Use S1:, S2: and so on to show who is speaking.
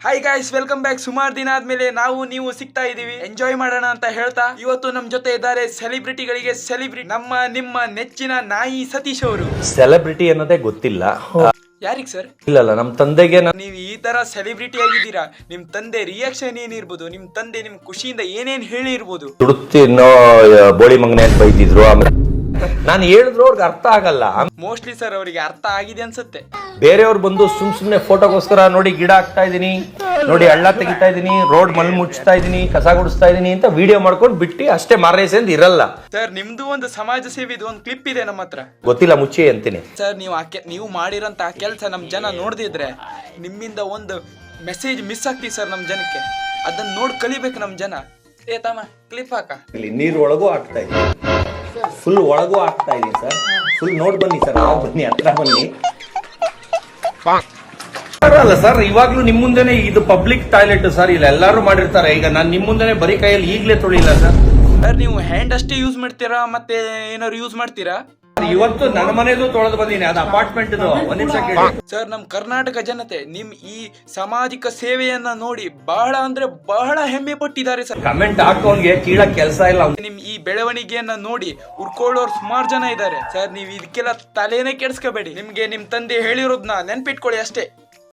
S1: Hi guys, welcome back. ಸುಮಾರು ದಿನ ಆದ್ಮೇಲೆ ನೀವು ಸಿಗ್ತಾ ಇದೀವಿ. ಎಂಜಾಯ್ ಮಾಡೋಣ ಅಂತ ಹೇಳ್ತಾ ಇವತ್ತು ನಮ್ ಜೊತೆ ಇದ್ದಾರೆ ಸೆಲೆಬ್ರಿಟಿಗಳಿಗೆ ನಮ್ಮ ನಿಮ್ಮ ನೆಚ್ಚಿನ ನಾಯಿ ಸತೀಶ್ ಅವರು.
S2: ಸೆಲೆಬ್ರಿಟಿ ಅನ್ನೋದೇ ಗೊತ್ತಿಲ್ಲ.
S1: ಯಾರಿಗ್ ಸರ್?
S2: ಇಲ್ಲ ನಮ್ ತಂದೆಗೆ.
S1: ನೀವು ಈ ತರ ಸೆಲೆಬ್ರಿಟಿ ಆಗಿದ್ದೀರಾ, ನಿಮ್ ತಂದೆ ರಿಯಾಕ್ಷನ್ ಏನಿರ್ಬೋದು, ನಿಮ್ ತಂದೆ ನಿಮ್ ಖುಷಿಯಿಂದ ಏನೇನ್ ಹೇಳಿರ್ಬೋದು.
S2: ತುಡುತ್ತಿನೋ ಬೋಳಿ ಮಂಗನೆ ಅಂತ ಬೈದಿದ್ರು. ಆಮೇಲೆ ನಾನು ಹೇಳಿದ್ರು ಅವ್ರಿಗೆ ಅರ್ಥ ಆಗಲ್ಲ.
S1: ಮೋಸ್ಟ್ಲಿ ಸರ್ ಅವರಿಗೆ ಅರ್ಥ ಆಗಿದೆ ಅನ್ಸುತ್ತೆ.
S2: ಬೇರೆಯವ್ರು ಬಂದು ಸುಮ್ನೆ ಫೋಟೋಗೋಸ್ಕರ ನೋಡಿ ಗಿಡ ಹಾಕ್ತಾ ಇದೀನಿ, ನೋಡಿ ಹಳ್ಳ ತೆಗಿತಾ ಇದೀನಿ, ರೋಡ್ ಮಣ್ಣು ಮುಚ್ತಾ ಇದೀನಿ, ಕಸ ಗುಡಿಸ್ತಾ ಇದೀನಿ ಅಂತ ವಿಡಿಯೋ ಮಾಡ್ಕೊಂಡು ಬಿಟ್ಟು ಅಷ್ಟೇ ಮಾರೈಸೆ ಅಂತ ಇರಲ್ಲ.
S1: ಸರ್ ನಿಮ್ದು ಒಂದು ಸಮಾಜ ಸೇವೆದು ಒಂದು ಕ್ಲಿಪ್ ಇದೆ ನಮ್ಮ ಹತ್ರ.
S2: ಗೊತ್ತಿಲ್ಲ, ಮುಚ್ಚಿ ಅಂತೀನಿ.
S1: ಸರ್ ನೀವು ಮಾಡಿರೋಂತ ಕೆಲಸ ನಮ್ ಜನ ನೋಡ್ದಿದ್ರೆ ನಿಮ್ಮಿಂದ ಒಂದು ಮೆಸೇಜ್ ಮಿಸ್ ಆಗ್ತೀವಿ ಸರ್ ನಮ್ ಜನಕ್ಕೆ. ಅದನ್ನ ನೋಡಿ ಕಲಿಬೇಕು ನಮ್ ಜನ. ಏ ತಮ್ಮ ಕ್ಲಿಪ್ ಹಾಕ.
S2: ಇಲ್ಲಿ ನೀರ್ ಒಳಗೂ ಹಾಕ್ತಾ ಇದೀನಿ, ಫುಲ್ ಒಳಗೂ ಹಾಕ್ತಾ ಇದೀನಿ ಸರ್. ಫುಲ್ ನೋಡ್ ಬನ್ನಿ ಸರ್, ಬನ್ನಿ ಹತ್ರ ಬನ್ನಿ. ಅಲ್ಲ ಸರ್, ಇವಾಗ್ಲೂ ನಿಮ್ ಮುಂದೆನೆ ಇದು ಪಬ್ಲಿಕ್ ಟಾಯ್ಲೆಟ್ ಸರ್, ಇಲ್ಲ ಎಲ್ಲಾರು ಮಾಡಿರ್ತಾರೆ. ಈಗ ನಾನು ನಿಮ್ ಮುಂದೆನೆ ಬರೀ ಕೈಯಲ್ಲಿ ಈಗ್ಲೇ ತೊಳಿಲ್ಲ ಸರ್.
S1: ಸರ್ ನೀವು ಹ್ಯಾಂಡ್ ಅಷ್ಟೇ ಯೂಸ್ ಮಾಡ್ತೀರಾ ಮತ್ತೆ ಏನಾದ್ರು ಯೂಸ್ ಮಾಡ್ತೀರಾ?
S2: ಇವತ್ತು ನನ್ನ ಮನೆದು ತೊಳೆದು ಬಂದೀನಿ, ಅದು ಅಪಾರ್ಟ್ಮೆಂಟ್. ಒಂದ್ ನಿಮಿಷ ಕೇಳಿ
S1: ಸರ್. ನಮ್ ಕರ್ನಾಟಕ ಜನತೆ ನಿಮ್ ಈ ಸಾಮಾಜಿಕ ಸೇವೆಯನ್ನ ನೋಡಿ ಬಹಳ ಅಂದ್ರೆ ಬಹಳ ಹೆಮ್ಮೆ ಪಟ್ಟಿದ್ದಾರೆ ಸರ್.
S2: ಕಮೆಂಟ್ ಹಾಕೋನ್ಗೆ ಕೀಳಕ್ ಕೆಲಸ ಇಲ್ಲ.
S1: ನಿಮ್ ಈ ಬೆಳವಣಿಗೆಯನ್ನ ನೋಡಿ ಉರ್ಕೊಳ್ಳೋರು ಸುಮಾರು ಜನ ಇದ್ದಾರೆ ಸರ್. ನೀವ್ ಇದಕ್ಕೆಲ್ಲ ತಲೆನೇ ಕೆಡ್ಸ್ಕೋಬೇಡಿ. ನಿಮ್ಗೆ ನಿಮ್ ತಂದೆ ಹೇಳಿರೋದ್ನ ನೆನ್ಪಿಟ್ಕೊಳ್ಳಿ ಅಷ್ಟೇ.